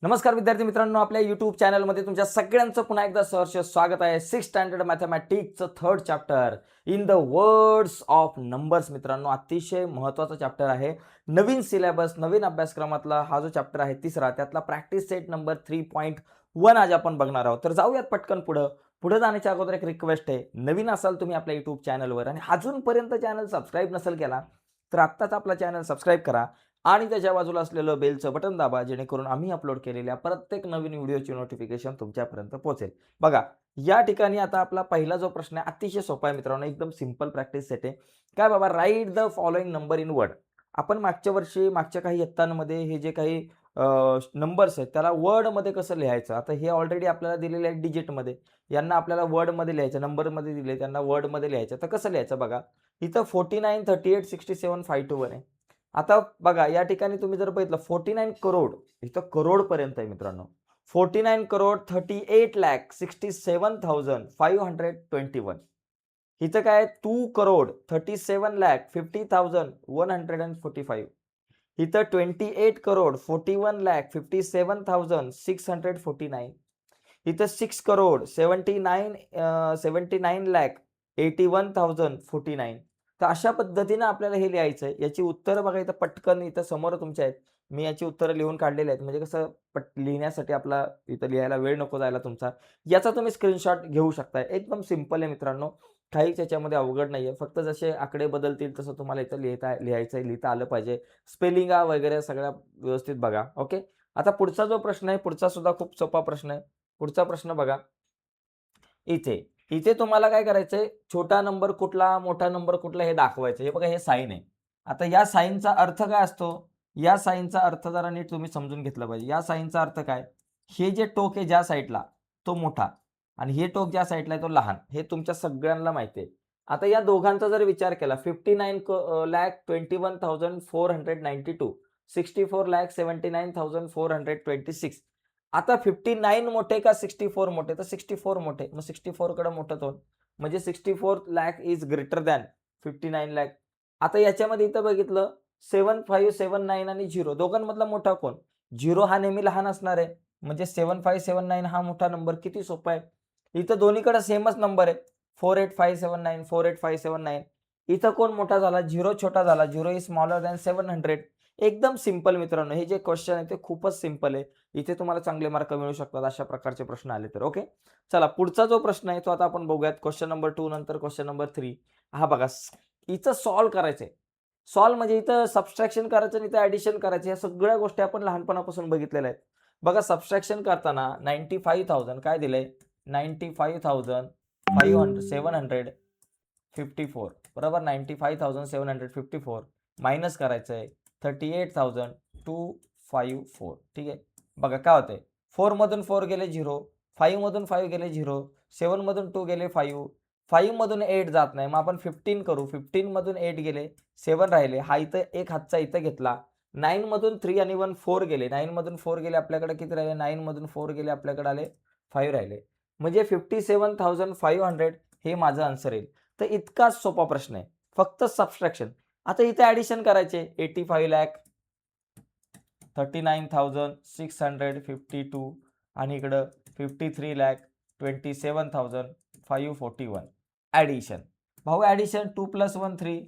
नमस्कार विद्यार्थी मित्रांनो, आपल्या यूट्यूब चॅनलमध्ये तुमच्या सगळ्यांचं पुन्हा एकदा सहर्ष स्वागत आहे. 6th स्टँडर्ड मॅथमॅटिक्सचं 3rd chapter in the words of numbers. मित्रांनो, अतिशय महत्त्वाचा चॅप्टर आहे. नवीन सिलेबस, नवीन अभ्यासक्रमातला हा जो चॅप्टर आहे तिसरा, त्यातला प्रॅक्टिस सेट नंबर 3.1 आज आपण बघणार आहोत. तर जाऊयात पटकन पुढे जाण्याच्या अगोदर एक रिक्वेस्ट आहे. नवीन असाल तुम्ही आपल्या यूट्यूब चॅनलवर आणि अजूनपर्यंत चॅनल सबस्क्राईब नसेल केला तर आत्ताच आपला चॅनल सबस्क्राईब करा आणि त्याच्या बाजूला असलेलं बेलचं बटन दाबा, जेणेकरून आम्ही अपलोड केलेल्या प्रत्येक नवीन व्हिडिओची नोटिफिकेशन तुमच्यापर्यंत पोहोचेल. बघा, या ठिकाणी आता आपला पहिला जो प्रश्न आहे अतिशय सोपा आहे मित्रांनो, एकदम सिंपल प्रॅक्टिस सेट आहे. काय बाबा, write the following number in word. आपण मागच्या वर्षी मागच्या काही इयत्तांमध्ये हे जे काही नंबर्स आहेत त्याला वर्डमध्ये कसं लिहायचं, आता हे ऑलरेडी आपल्याला दिलेले आहे डिजिटमध्ये. यांना आपल्याला वर्डमध्ये लिहायचं, नंबरमध्ये दिले त्यांना वर्डमध्ये लिहायचं. तर कसं लिहायचं बघा, इथं 49, 38, 67, 521 आहे. आता बघा, या ठिकाणी तुम्ही जर बघितलं 49 करोड, इथं करोड पर्यंत आहे मित्रांनो. 49 करोड 38,67,521. इथं काय 2 करोड 37,50,145. इथं 28 करोड 41,57,649. इथं 6 करोड 79,81,49. तर अशा पद्धतीनं आपल्याला हे लिहायचं आहे. याची उत्तरं बघा, इथं पटकन इथं समोर तुमच्या आहेत. मी याची उत्तरं लिहून काढलेली आहेत. म्हणजे कसं लिहिण्यासाठी आपला इथं लिहायला वेळ नको जायला तुमचा. याचा तुम्ही स्क्रीनशॉट घेऊ शकता. एकदम सिंपल आहे मित्रांनो. काहीच याच्यामध्ये अवघड नाहीये. फक्त जसे आकडे बदलतील तसं तुम्हाला इथं लिहिता आलं पाहिजे. स्पेलिंग वगैरे सगळ्या व्यवस्थित बघा. ओके. आता पुढचा जो प्रश्न आहे, पुढचा सुद्धा खूप सोपा प्रश्न आहे. पुढचा प्रश्न बघा. इथे तुम्हाला काय करायचंय, छोटा नंबर कुठला, मोठा नंबर कुठला हे दाखवायचं. हे बघा, हे साइन आहे. आता या साइनचा अर्थ काय असतो? या साइनचा अर्थ जरा नीट तुम्ही समजून घेतला पाहिजे. या साइनचा अर्थ काय? हे जे टोक आहे ज्या साईडला तो मोठा आणि हे टोक ज्या साईडला आहे तो लहान. हे तुमच्या सगळ्यांना माहिती आहे. आता या दोघांचा जर विचार केला, 59,21,492, 64,79,426. आता 59 मोठे का 64 मोठे? तर 64 मोठे. मग 64 कडे मोठं तोंड. म्हणजे 64 lakh is greater than 59 lakh. आता याच्यामध्ये इथं बघितलं 7579 आणि 0 दोघांमधला मोठा कोण? 0 हा नेहमी लहान असणार आहे. म्हणजे 7579 हा मोठा नंबर. किती सोपा आहे. इथं दोन्हीकडे सेमच नंबर आहे. 48579, 48579. इथं कोण मोठा झाला? 0 छोटा झाला. 0 इज स्मॉलर दॅन 700. एकदम सिंपल मित्रांनो. हे जे क्वेश्चन आहे ते खूपच सिंपल आहे. इथे तुम्हाला चांगले मार्क मिळू शकतात अशा प्रकारचे प्रश्न आले तर. ओके. चला, पुढचा जो प्रश्न आहे तो आता आपण बघूयात. क्वेश्चन नंबर 2 नंतर क्वेश्चन नंबर 3. हा बघा, इथं सॉल्व्ह करायचंय. सॉल्व्ह म्हणजे इथं सबट्रॅक्शन करायचं आणि इथं ॲडिशन करायचं. या सगळ्या गोष्टी आपण लहानपणापासून बघितलेल्या आहेत. बघा, सबट्रॅक्शन करताना 95,000 काय दिलंय? 95,754 बरोबर. 95,754 मायनस करायचंय 38,254. ठीक आहे. बघा काय होतंय, 4 मधून 4 गेले 0, 5 मधून 5 गेले 0, 7 मधून 2 गेले 5, 5 मधून 8 जात नाही. मग आपण 15 करू. 15 मधून 8 गेले, 7 राहिले. हा इथं एक हातचा इथं घेतला. 9 मधून 3 आणि 1 4 गेले. 9 मधून 4 गेले, आपल्याकडे किती राहिले? 9 मधून 4 गेले, आपल्याकडे आले 5 राहिले. म्हणजे 57,500 हे माझं आन्सर येईल. तर इतकाच सोपा प्रश्न आहे. फक्त सबट्रॅक्शन. आता इथे ॲडिशन करायचे. 85 लाख 39,652 आणि इकडं 53,27,541. ॲडिशन. भाऊ ॲडिशन 2 + 1 3,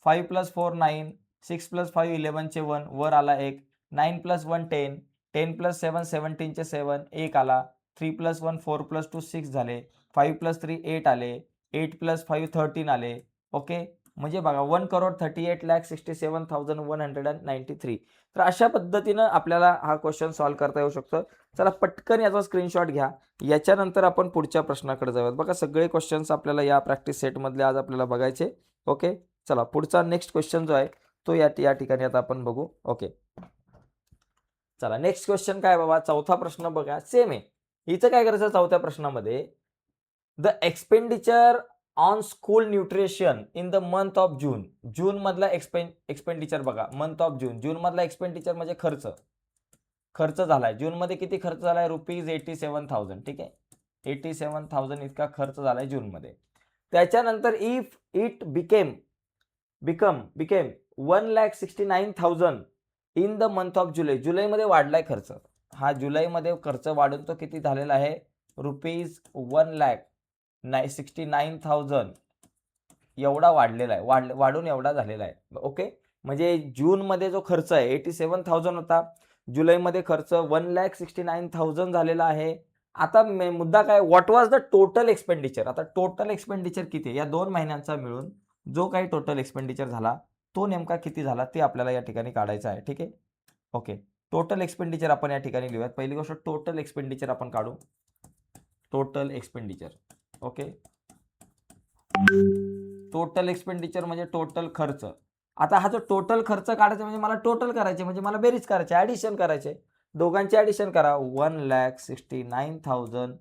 5 + 4 9, 6 + 5 11 चे 1 वर आला 1, 9 + 1 10, 10 + 7 17 चे 7 1 आला, 3 + 1 4 + 2 6 झाले, 5 + 3 8 आले, 8 + 5 13 आले. ओके. म्हणजे बघा 1,38,67,193. तर अशा पद्धतीनं आपल्याला हा क्वेश्चन सॉल्व्ह करता येऊ शकतो. चला, पटकन याचा स्क्रीनशॉट घ्या. याच्यानंतर आपण पुढच्या प्रश्नाकडे जाऊयात. बघा, सगळे क्वेश्चन्स आपल्याला या प्रॅक्टिस सेटमधले आज आपल्याला बघायचे. ओके. चला, पुढचा नेक्स्ट क्वेश्चन जो आहे तो या ठिकाणी आता आपण बघू. ओके. चला, नेक्स्ट क्वेश्चन काय बाबा, चौथा प्रश्न बघा, सेम आहे. इथं काय करायचं चौथ्या प्रश्नामध्ये, the expenditure on school nutrition in the month of June. जून मधला एक्सपेंडिचर बघा, मंथ ऑफ जून. जून मधला एक्सपेंडिचर म्हणजे खर्च झालाय. जून मध्ये किती खर्च झालाय? ₹87,000. ठीक आहे. 87,000 इतका खर्च झालाय जून मध्ये. त्याच्यानंतर if it became 1,69,000 in the month of July. जुलैमध्ये वाढलाय खर्च. हा जुलैमध्ये खर्च वाढून तो किती झालेला आहे, ₹1,69,000 एवढा वाढलेला आहे, वाढून एवढा झालेला आहे. ओके, म्हणजे जूनमध्ये जो खर्च आहे 87,000 होता, जुलैमध्ये खर्च 1,69,000 झालेला आहे. आता मुद्दा काय, what was the total expenditure. आता टोटल एक्सपेंडिचर किती आहे, या 2 महिन्यांचा मिळून जो काही टोटल एक्सपेंडिचर झाला तो नेमका किती झाला ते आपल्याला या ठिकाणी काढायचा आहे. ठीक आहे, ओके. टोटल एक्सपेंडिचर आपण या ठिकाणी लिहूयात. पहिली गोष्ट टोटल एक्सपेंडिचर आपण काढू. Total expenditure, okay. Total expenditure म्हणजे टोटल खर्च. आता हा जो टोटल खर्च काढायचा म्हणजे मला टोटल करायचे, म्हणजे मला बेरीज करायची, ॲडिशन करायचे. दोघांचे ॲडिशन करा. 1,69,000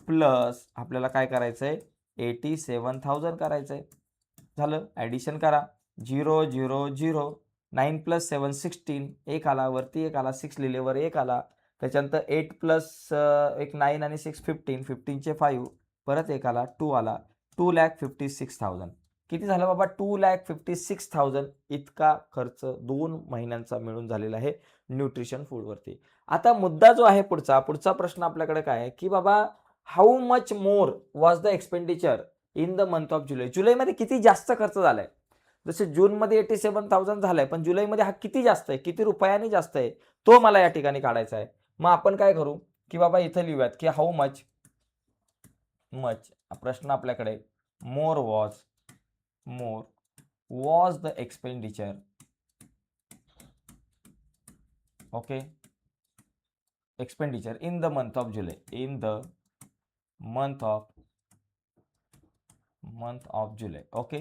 प्लस आपल्याला काय करायचं आहे, 87,000 करायचं आहे. झालं, ॲडिशन करा. 0 0 0 9 + 7 16 एक आला, वरती एक आला, 6 लिहिले, वर एक आला. त्याच्यानंतर 8 + एक 9 आणि 6 15, 15चे 5, परत एक आला, 2 आला. 2,56,000 किती झालं बाबा, 2,56,000 इतका खर्च 2 महिन्यांचा मिळून झालेला आहे न्यूट्रिशन फूडवरती. आता मुद्दा जो आहे पुढचा प्रश्न आपल्याकडे काय आहे, की बाबा how much more was the expenditure in the month of July. जुलैमध्ये किती जास्त खर्च झालाय. जसे जूनमध्ये 87,000 झालाय, पण जुलैमध्ये हा किती जास्त आहे, किती रुपयांनी जास्त आहे, तो मला या ठिकाणी काढायचा आहे. मग आपण काय करू, की बाबा इथं लिहूयात की हाऊ मच प्रश्न आपल्याकडे more was the expenditure, okay, expenditure in the month of July, in the month of July, okay,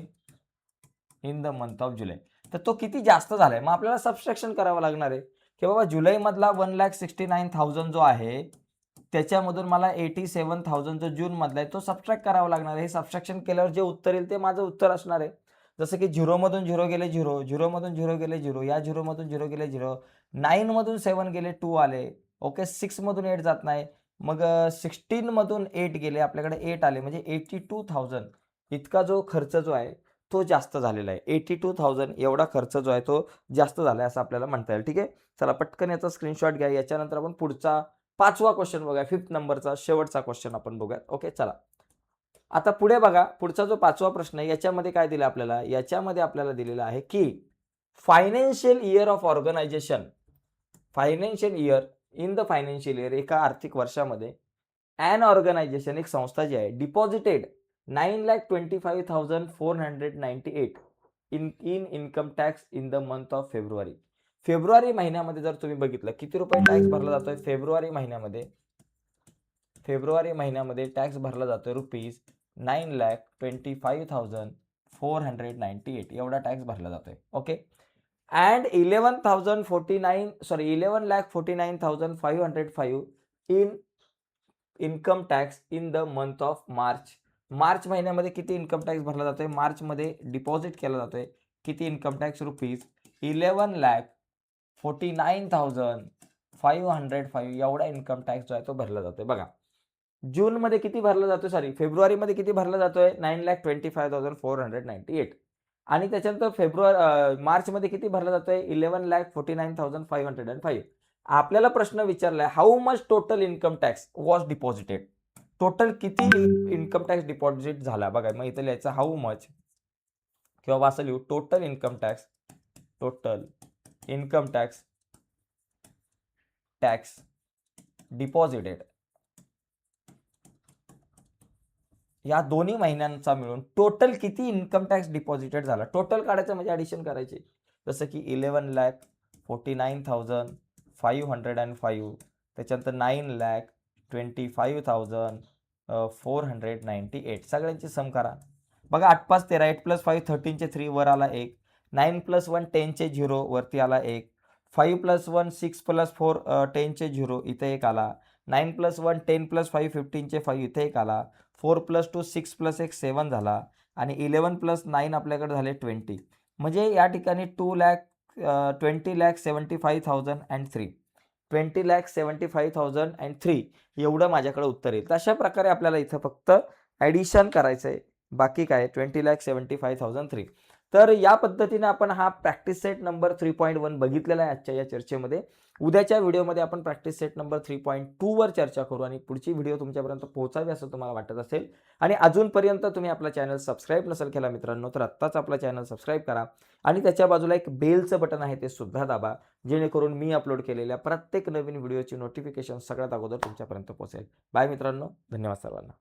in the month of July. तर तो किती जास्त झालाय, मग आपल्याला सबस्ट्रॅक्शन करावं लागणार आहे की बाबा जुलैमधला 1,69,000 जो आहे त्याच्यामधून मला 87,000 जो जून मधला आहे तो सबट्रॅक्ट करावा लागणार आहे. हे सबस्ट्रॅक्शन केल्यावर जे उत्तर येईल ते माझं उत्तर असणार आहे. जसं की 0 मधून 0 गेले 0, 0 मधून 0 गेले 0, या 0 मधून 0 गेले 0, 9 मधून 7 गेले 2 आले, ओके. 6 मधून 8 जात नाही, मग 16 मधून 8 गेले, आपल्याकडे 8 आले, म्हणजे 82,000 इतका जो खर्च जो आहे तो जास्त झालेला आहे. 82,000 एवढा खर्च जो आहे तो जास्त झाला आहे असं आपल्याला म्हणता येईल. ठीक आहे, चला पटकन याचा स्क्रीनशॉट घ्या. याच्यानंतर आपण पुढचा 5वा क्वेश्चन बघा, 5th नंबरचा शेवटचा क्वेश्चन आपण बघूया. ओके, चला आता पुढे बघा. पुढचा जो 5वा प्रश्न आहे याच्यामध्ये काय दिलं आपल्याला, याच्यामध्ये आपल्याला दिलेलं आहे की financial year of organisation, financial year, in the financial year, एका आर्थिक वर्षामध्ये ॲन ऑर्गनायझेशन, एक संस्था जी आहे, deposited 9,25,498 in income tax in the month of February. फेब्रुवारी महिन्यामध्ये जर तुम्ही बघितलं किती रुपये टॅक्स भरला जातोय फेब्रुवारी महिन्यामध्ये टॅक्स भरला जातोय ₹9,25,498 एवढा टॅक्स भरला जातोय. Okay, and 11,49,505 in income tax in the month of March. March महिन्यामध्ये किती इन्कम टॅक्स भरला जातोय, मार्चमध्ये डिपॉझिट केला जातोय किती इन्कम टॅक्स, ₹11,49,505 एवढा इन्कम टॅक्स जो आहे तो भरला जातोय. बघा जूनमध्ये किती भरला जातोय, फेब्रुवारीमध्ये किती भरला जातोय, 9,25,498, आणि त्याच्यानंतर मार्चमध्ये किती भरला जातोय, 11,49,505. आपल्याला प्रश्न विचारलाय how much total income tax was deposited. Total किती इन्कम टॅक्स डिपॉझिट झाला. बघा मग इथं लिहायचं हाऊ मच, किंवा असं लिहू टोटल इन्कम टॅक्स डिपॉझिटेड. या दोन्ही महिन्यांचा मिळून टोटल किती इन्कम टॅक्स डिपॉझिटेड झाला. टोटल काढायचं म्हणजे ॲडिशन करायची. जसं की 11,49,505, त्याच्यानंतर 9,25,498, सगळ्यांची सम करा. बघा 8 5 13, 8 + 5 13चे 3, वर आला 1, 9 + 1 10चे 0, वरती आला 1, 5 + 1 6 + 4 10चे 0, इथे एक आला, 9 + 1 10 + 5 15चे 5, इथे एक आला, 4 + 2 6 + 1 7 झाला, आणि 11 + 9 आपल्याकडे झाले 20. म्हणजे या ठिकाणी 20,75,003 20,75,003 एवढं माझ्याकडे उत्तर येईल. अशा प्रकारे आपल्याला इथं फक्त ॲडिशन करायचं आहे, बाकी काय 20,75,003. तर या पद्धतीने आपण हा प्रॅक्टिस सेट नंबर 3.1 बघितलेला आहे आजच्या या चर्चेमध्ये. उद्याच्या व्हिडिओमध्ये आपण प्रॅक्टिस सेट नंबर 3.2 वर चर्चा करू आणि पुढची व्हिडिओ तुमच्यापर्यंत पोहोचावी असं तुम्हाला वाटत असेल आणि अजूनपर्यंत तुम्ही आपला चॅनल सबस्क्राईब नसेल केला मित्रांनो, तर आत्ताच आपला चॅनल सबस्क्राईब करा आणि त्याच्या बाजूला एक बेलचं बटन आहे ते सुद्धा दाबा, जेणेकरून मी अपलोड केलेल्या प्रत्येक नवीन व्हिडिओची नोटिफिकेशन सगळ्यात अगोदर तुमच्यापर्यंत पोहोचेल. बाय मित्रांनो, धन्यवाद सर्वांना.